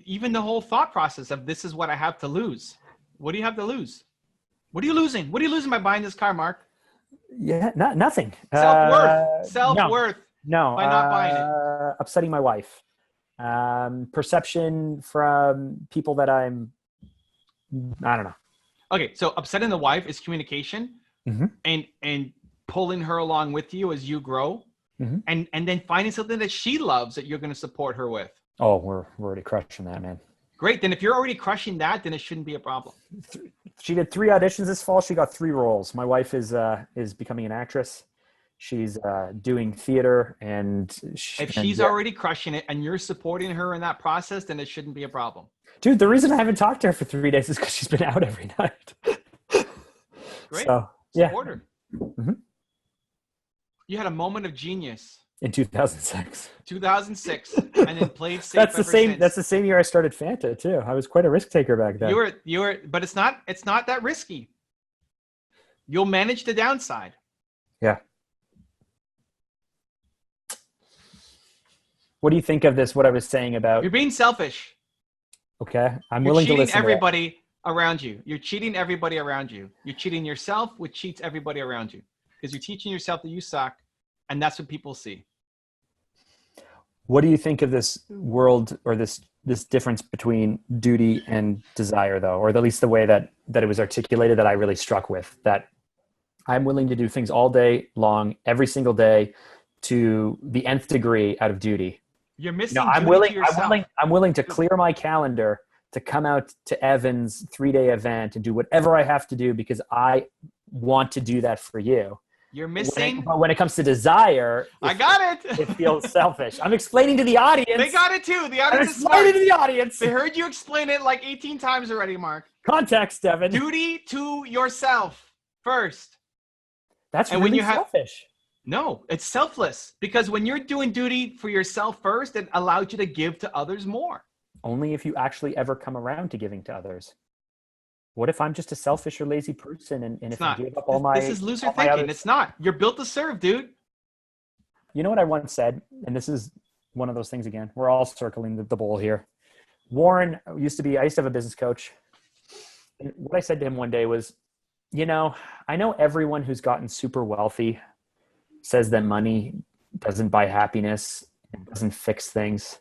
Even the whole thought process of this is what I have to lose. What do you have to lose? What are you losing? What are you losing by buying this car, Mark? Yeah, nothing. Self-worth. No. By not buying it. Upsetting my wife. Perception from people that I don't know. Okay, so upsetting the wife is communication, and pulling her along with you as you grow, and then finding something that she loves that you're going to support her with. Oh, we're already crushing that, man. Great. Then if you're already crushing that, then it shouldn't be a problem. She did 3 auditions this fall. She got 3 roles. My wife is becoming an actress. She's doing theater, and if she's already crushing it and you're supporting her in that process, then it shouldn't be a problem. Dude, the reason I haven't talked to her for 3 days is because she's been out every night. Great. So, support her. You had a moment of genius in 2006. 2006, and then played safe. That's the same year I started Fanta too. I was quite a risk taker back then. You were, but it's not that risky. You'll manage the downside. Yeah. What do you think of this? What I was saying about you're being selfish. Okay, I'm willing to listen. You're cheating everybody around you. You're cheating everybody around you. You're cheating yourself, which cheats everybody around you, because you're teaching yourself that you suck, and that's what people see. What do you think of this world, or this difference between duty and desire, though, or at least the way that it was articulated that I really struck with? That I'm willing to do things all day long, every single day, to the nth degree out of duty. You're missing. I'm willing to clear my calendar to come out to Evan's 3-day event and do whatever I have to do because I want to do that for you. You're missing. But when it comes to desire, I got it. It feels selfish. I'm explaining to the audience. They got it too. The audience is smart. I'm explaining to the audience. They heard you explain it like 18 times already, Mark. Context, Evan. Duty to yourself first. That's really selfish. No, it's selfless, because when you're doing duty for yourself first, it allows you to give to others more. Only if you actually ever come around to giving to others. What if I'm just a selfish or lazy person and if I give up all my... This is loser thinking. It's not. You're built to serve, dude. You know what I once said? And this is one of those things again. We're all circling the bowl here. Warren I used to have a business coach. And what I said to him one day was, I know everyone who's gotten super wealthy says that money doesn't buy happiness and doesn't fix things.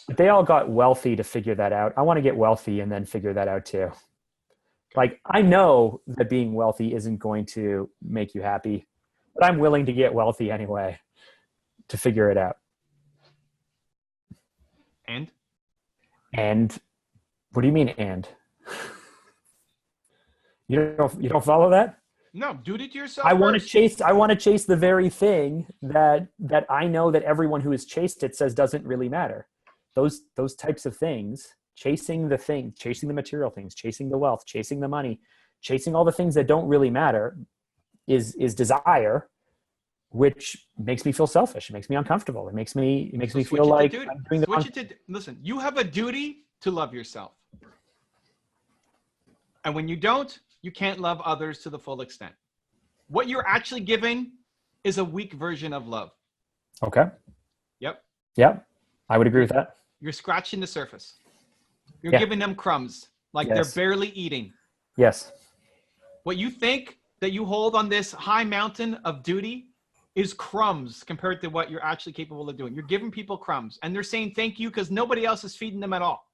But they all got wealthy to figure that out. I want to get wealthy and then figure that out too. Like, I know that being wealthy isn't going to make you happy, but I'm willing to get wealthy anyway to figure it out. And what do you mean and? You don't follow that? No, duty to yourself. I want to chase the very thing that I know that everyone who has chased it says doesn't really matter. Those types of things, chasing the material things, chasing the wealth, chasing the money, chasing all the things that don't really matter is desire, which makes me feel selfish. It makes me uncomfortable. It makes me feel like I'm doing listen, you have a duty to love yourself. And when you don't, you can't love others to the full extent. What you're actually giving is a weak version of love. Okay. Yep. I would agree with that. You're scratching the surface. You're giving them crumbs, like they're barely eating. Yes. What you think that you hold on this high mountain of duty is crumbs compared to what you're actually capable of doing. You're giving people crumbs, and they're saying thank you because nobody else is feeding them at all,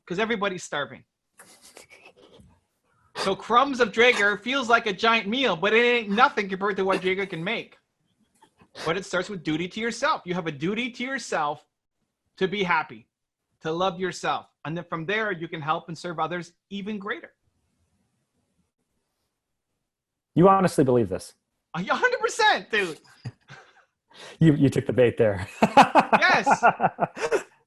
because everybody's starving. So crumbs of Drager feels like a giant meal, but it ain't nothing compared to what Drager can make. But it starts with duty to yourself. You have a duty to yourself to be happy, to love yourself. And then from there, you can help and serve others even greater. You honestly believe this? 100%, dude. You took the bait there. Yes.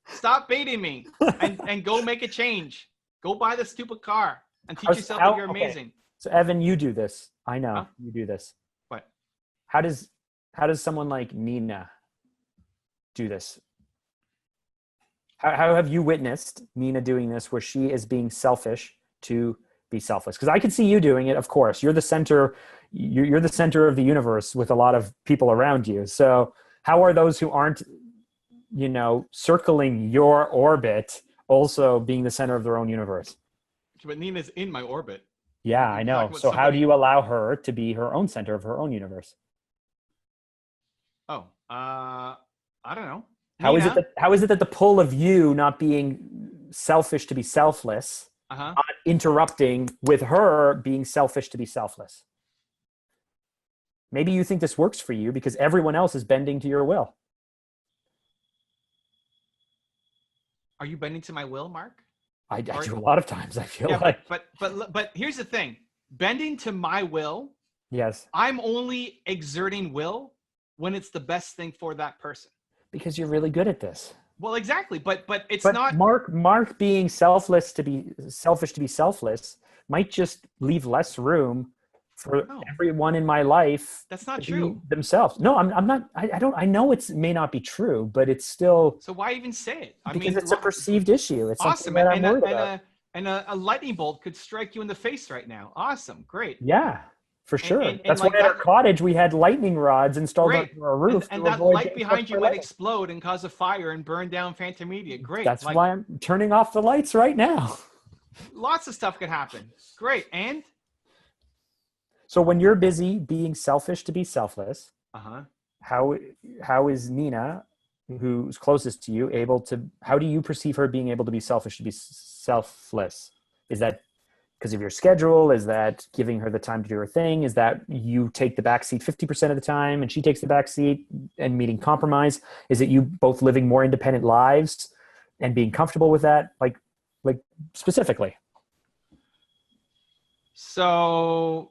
Stop baiting me and go make a change. Go buy the stupid car and teach yourself that you're amazing. Okay. So Evan, you do this. I know Huh? you do this. What? How does someone like Nina do this? How have you witnessed Nina doing this where she is being selfish to be selfless? Because I can see you doing it, of course. You're the center of the universe with a lot of people around you. So how are those who aren't, circling your orbit also being the center of their own universe? But Nina's in my orbit. Yeah, I know. So how do you allow her to be her own center of her own universe? Oh, I don't know. How is it that the pull of you not being selfish to be selfless, not interrupting with her being selfish to be selfless? Maybe you think this works for you because everyone else is bending to your will. Are you bending to my will, Mark? I do a lot of times, I feel like. But here's the thing. Bending to my will, yes, I'm only exerting will when it's the best thing for that person. Because you're really good at this. Well, exactly. But it's not Mark being selfish to be selfless might just leave less room for everyone in my life. That's not true. Themselves. No, I'm not. I know it may not be true, but it's still. So why even say it? Because it's a perceived issue. It's awesome. That I'm worried about. And a lightning bolt could strike you in the face right now. Awesome. Great. Yeah, for sure. That's why at our cottage we had lightning rods installed on our roof. And that light behind you might explode and cause a fire and burn down Phantom Media. Great. That's why I'm turning off the lights right now. Lots of stuff could happen. Great. And? So when you're busy being selfish to be selfless, how is Nina, who's closest to you, how do you perceive her being able to be selfish to be selfless? Is that because of your schedule? Is that giving her the time to do her thing? Is that you take the back seat 50% of the time and she takes the back seat and meeting compromise? Is it you both living more independent lives and being comfortable with that? Like specifically. So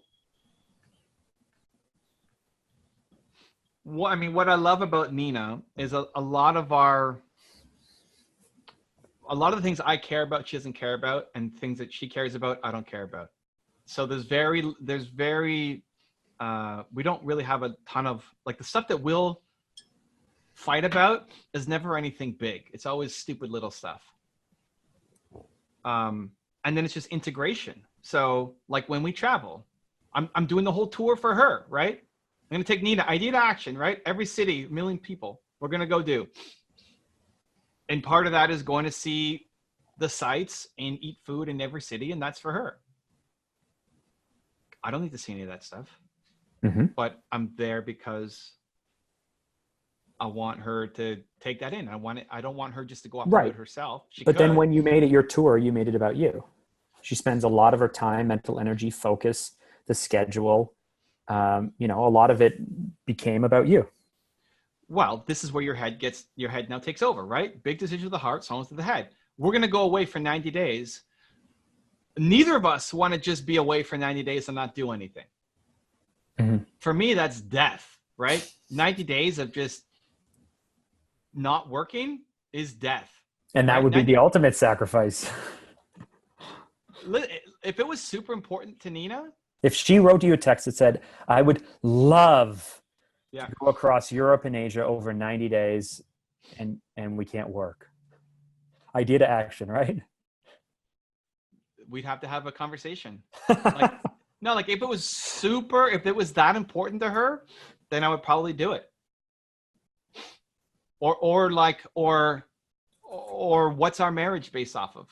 what I love about Nina is a lot of the things I care about, she doesn't care about, and things that she cares about, I don't care about. So we don't really have a ton of, like, the stuff that we'll fight about is never anything big. It's always stupid little stuff. And then it's just integration. So like when we travel, I'm doing the whole tour for her, right? I'm going to take Nina, idea to action, right? Every city, 1 million people, we're going to go do. And part of that is going to see the sights and eat food in every city, and that's for her. I don't need to see any of that stuff. But I'm there because I want her to take that in. I don't want her just to go off and do it herself. But then when you made it your tour, you made it about you. She spends a lot of her time, mental energy, focus, the schedule. A lot of it became about you. Well, this is where your head now takes over, right? Big decisions of the heart, songs to the head. We're going to go away for 90 days. Neither of us want to just be away for 90 days and not do anything. For me, that's death, right? 90 days of just not working is death. And that would be the ultimate sacrifice. If it was super important to Nina. If she wrote you a text that said, I would love to go across Europe and Asia over 90 days and we can't work. Idea to action, right? We'd have to have a conversation. If it was that important to her, then I would probably do it. Or what's our marriage based off of?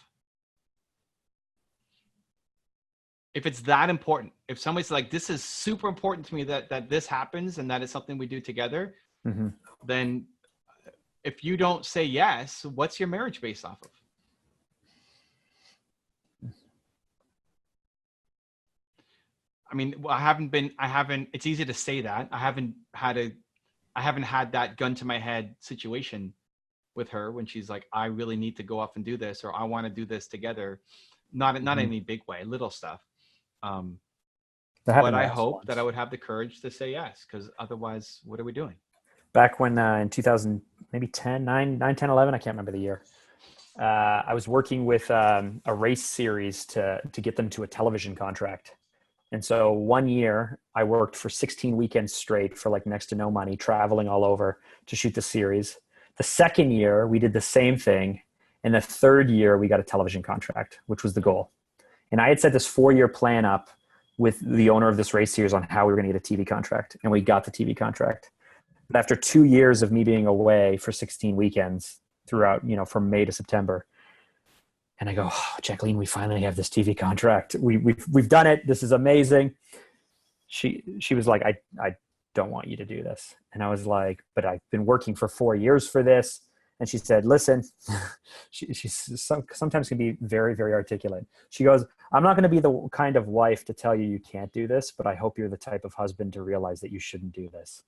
If it's that important, if somebody's like, this is super important to me that this happens and that is something we do together, then if you don't say yes, what's your marriage based off of? I mean, I haven't, it's easy to say that. I haven't had that gun to my head situation with her when she's like, I really need to go off and do this, or I want to do this together. Not in any big way, little stuff. But I hope that I would have the courage to say yes, because otherwise, what are we doing? Back when in 2000, maybe 10, 9, 10, 11, I can't remember the year. I was working with a race series to get them to a television contract. And so one year I worked for 16 weekends straight for like next to no money, traveling all over to shoot the series. The second year we did the same thing. And the third year we got a television contract, which was the goal. And I had set this 4-year plan up with the owner of this race series on how we were going to get a TV contract. And we got the TV contract. But after 2 years of me being away for 16 weekends throughout, from May to September, and I go, oh, Jacqueline, we finally have this TV contract. We've done it. This is amazing. She was like, I don't want you to do this. And I was like, but I've been working for 4 years for this. And she said, listen, she sometimes can be very, very articulate. She goes, I'm not going to be the kind of wife to tell you can't do this, but I hope you're the type of husband to realize that you shouldn't do this.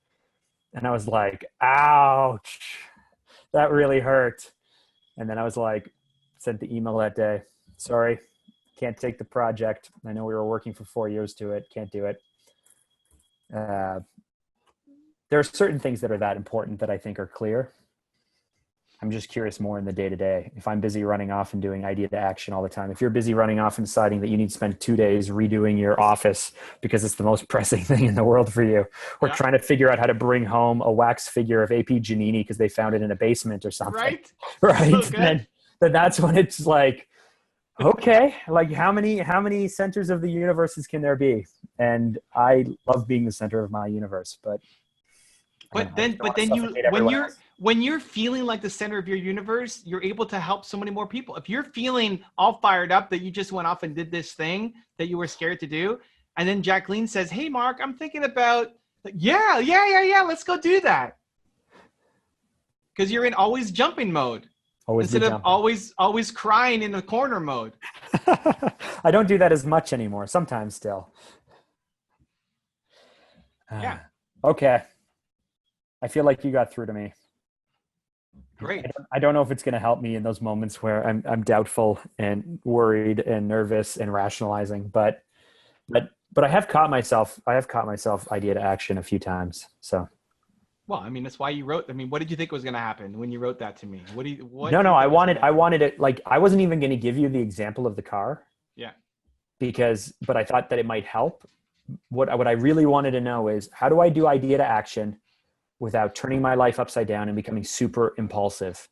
And I was like, ouch, that really hurt. And then I was like, sent the email that day. Sorry, can't take the project. I know we were working for 4 years to it. Can't do it. There are certain things that are that important that I think are clear. I'm just curious more in the day-to-day. If I'm busy running off and doing idea to action all the time, if you're busy running off and deciding that you need to spend 2 days redoing your office because it's the most pressing thing in the world for you, or trying to figure out how to bring home a wax figure of AP Giannini because they found it in a basement or something. Right. So then that's when it's like, okay, like how many centers of the universes can there be? And I love being the center of my universe, but then when you're feeling like the center of your universe, you're able to help so many more people. If you're feeling all fired up that you just went off and did this thing that you were scared to do, and then Jacqueline says, hey, Mark, I'm thinking about, yeah, let's go do that. Because you're in always jumping mode. Instead of always crying in the corner mode. I don't do that as much anymore. Sometimes still. Yeah. Okay. I feel like you got through to me. Great. I don't know if it's going to help me in those moments where I'm doubtful and worried and nervous and rationalizing, but I have caught myself idea to action a few times. So. Well, I mean, that's why you wrote. I mean, what did you think was going to happen when you wrote that to me? No, I wanted it. Like, I wasn't even going to give you the example of the car. Yeah. But I thought that it might help. What I really wanted to know is, how do I do idea to action without turning my life upside down and becoming super impulsive?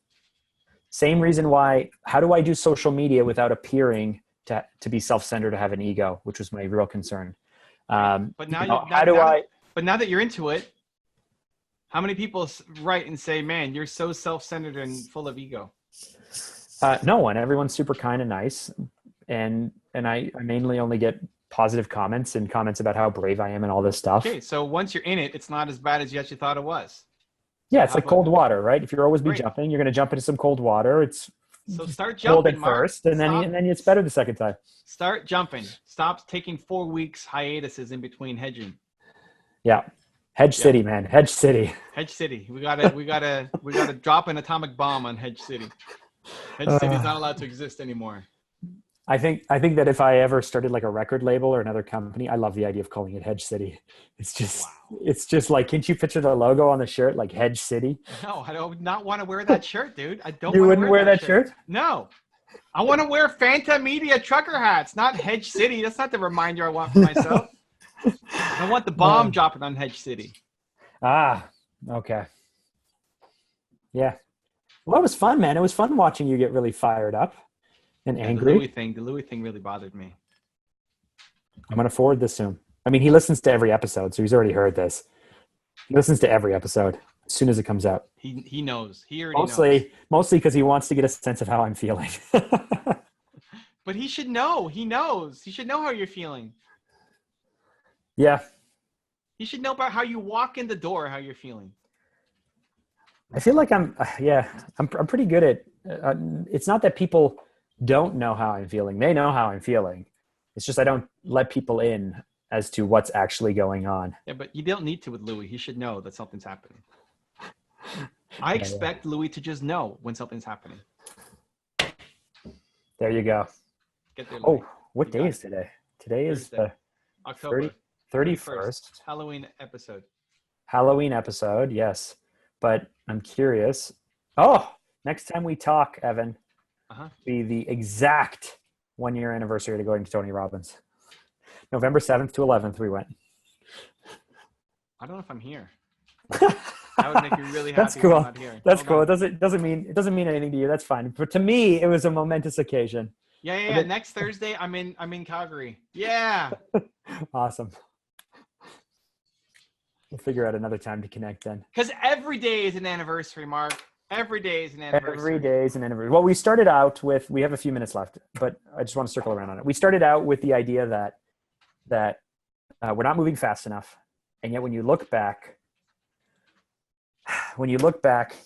Same reason why, how do I do social media without appearing to be self-centered, to have an ego, which was my real concern. But now that you're into it, how many people write and say, man, you're so self-centered and full of ego? No one. Everyone's super kind and nice. And I mainly only get positive comments and comments about how brave I am and all this stuff. Okay, so once you're in it, it's not as bad as you actually thought it was. Yeah, it's like cold water, right? If you're always jumping, you're going to jump into some cold water. So start jumping, Mark. First, and then it's better the second time. Start jumping. Stop taking 4 weeks hiatuses in between hedging. Yeah. Hedge City, man. Hedge City. Hedge City. We gotta drop an atomic bomb on Hedge City. Hedge City is not allowed to exist anymore. I think that if I ever started like a record label or another company, I love the idea of calling it Hedge City. It's just like, can't you picture the logo on the shirt, like Hedge City? No, I don't not want to wear that shirt, dude. I don't. You wouldn't wear that shirt? No, I want to wear Fanta Media trucker hats, not Hedge City. That's not the reminder I want for myself. I want the bomb dropping on Hedge City. Ah, okay. Yeah. Well, it was fun, man. It was fun watching you get really fired up and angry. The Louis thing really bothered me. I'm going to forward this to him. I mean, he listens to every episode, so he's already heard this. He listens to every episode as soon as it comes out. He knows. He already knows. Mostly because he wants to get a sense of how I'm feeling. But he should know. He knows. He should know how you're feeling. Yeah. You should know about how you walk in the door, how you're feeling. I feel like I'm pretty good at, it's not that people don't know how I'm feeling. They know how I'm feeling. It's just, I don't let people in as to what's actually going on. Yeah, but you don't need to with Louis. He should know that something's happening. I expect Louis to just know when something's happening. There you go. Get there, Louis. Oh, what day is today? Today is the October 31st. Halloween episode. Halloween episode, yes. But I'm curious. Oh, next time we talk, Evan, be the exact 1 year anniversary to going to Tony Robbins. November 7th to 11th, we went. I don't know if I'm here. That would make me really happy. That's cool. I'm not here. That's cool. It doesn't mean anything to you. That's fine. But to me, it was a momentous occasion. Yeah. Next Thursday, I'm in Calgary. Yeah. Awesome. We'll figure out another time to connect then. Because every day is an anniversary, Mark. Every day is an anniversary. Every day is an anniversary. Well, we started out with, we have a few minutes left, but I just want to circle around on it. We started out with the idea that we're not moving fast enough. And yet when you look back,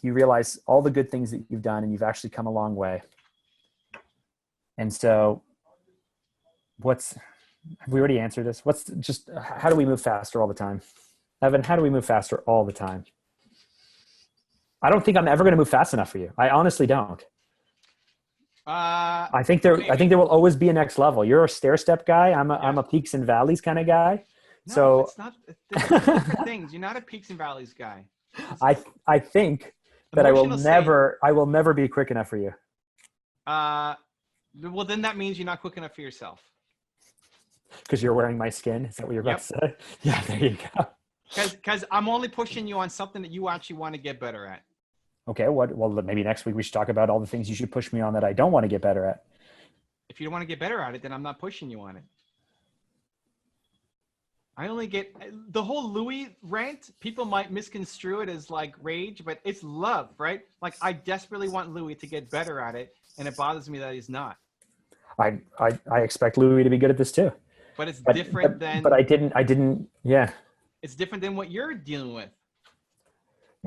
you realize all the good things that you've done and you've actually come a long way. And so have we already answered this? How do we move faster all the time? Evan, how do we move faster all the time? I don't think I'm ever going to move fast enough for you. I honestly don't. I think there will always be a next level. You're a stair step guy. I'm a peaks and valleys kind of guy. No, so it's not. They're different things. You're not a peaks and valleys guy. I think that I will never be quick enough for you. Well, then that means you're not quick enough for yourself. Because you're wearing my skin. Is that what you're about to say? Yeah, there you go. Because I'm only pushing you on something that you actually want to get better at. Okay, well, maybe next week we should talk about all the things you should push me on that I don't want to get better at. If you don't want to get better at it, then I'm not pushing you on it. I only get the whole Louis rant. People might misconstrue it as like rage, but it's love, right? Like I desperately want Louis to get better at it, and it bothers me that he's not. I expect Louis to be good at this too. But it's different than. But I didn't. Yeah. It's different than what you're dealing with.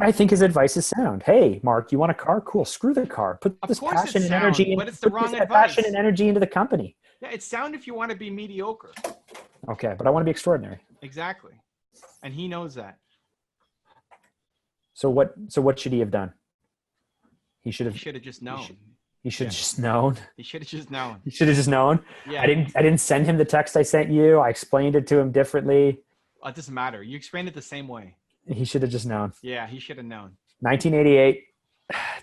I think his advice is sound. Hey, Mark, you want a car? Cool. Screw the car. Put this passion and energy. But it's the wrong advice. Passion and energy into the company. Yeah, it's sound if you want to be mediocre. Okay, but I want to be extraordinary. Exactly, and he knows that. So what should he have done? He should have just known. He should have just known. He should have just known. He should have just known. Yeah. I didn't send him the text I sent you. I explained it to him differently. It doesn't matter. You explained it the same way. He should have just known. Yeah, he should have known. 1988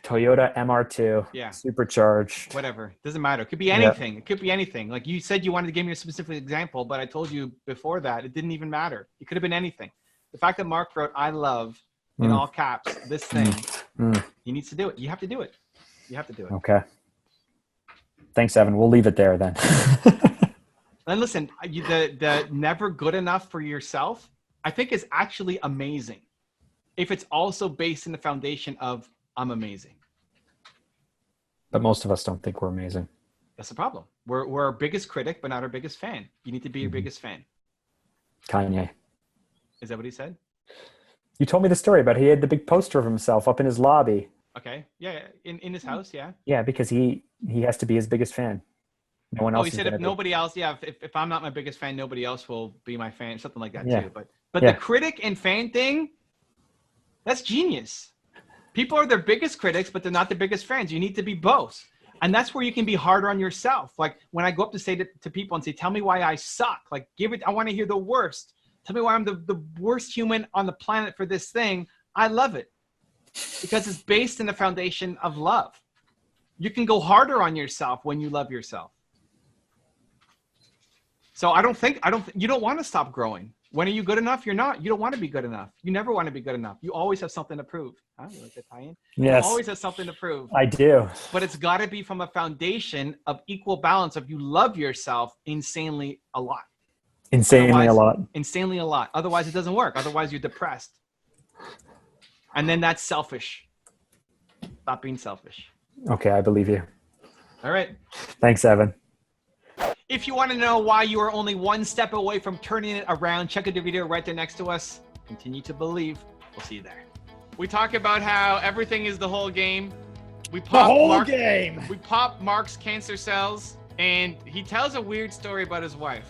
Toyota MR2. Yeah. Supercharged. Whatever. Doesn't matter. It could be anything. Yeah. It could be anything. Like you said you wanted to give me a specific example, but I told you before that it didn't even matter. It could have been anything. The fact that Mark wrote "I love" in all caps this thing, he needs to do it. You have to do it. You have to do it. Okay. Thanks, Evan. We'll leave it there then. And listen, the never good enough for yourself, I think is actually amazing. If it's also based in the foundation of I'm amazing. But most of us don't think we're amazing. That's the problem. We're our biggest critic, but not our biggest fan. You need to be your biggest fan. Kanye. Is that what he said? You told me the story about he had the big poster of himself up in his lobby. Okay. Yeah. In his house. Yeah. Yeah, because he has to be his biggest fan. No one else. Oh, he said if nobody else, if I'm not my biggest fan, nobody else will be my fan. Something like that too. But the critic and fan thing, that's genius. People are their biggest critics, but they're not their biggest fans. You need to be both. And that's where you can be harder on yourself. Like when I go up to say to people and say, tell me why I suck. Like I want to hear the worst. Tell me why I'm the worst human on the planet for this thing. I love it because it's based in the foundation of love. You can go harder on yourself when you love yourself. So you don't want to stop growing. When are you good enough? You're not. You don't want to be good enough. You never want to be good enough. You always have something to prove. Huh? You like that tie-in? Yes. You always have something to prove. I do. But it's got to be from a foundation of equal balance of you love yourself insanely a lot. Insanely a lot. Otherwise, it doesn't work. Otherwise, you're depressed. And then that's selfish. Stop being selfish. Okay, I believe you. All right. Thanks, Evan. If you want to know why you are only one step away from turning it around, check out the video right there next to us. Continue to believe. We'll see you there. We talk about how everything is the whole game. We pop Mark's cancer cells, and he tells a weird story about his wife.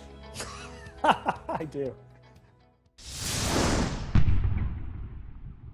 I do.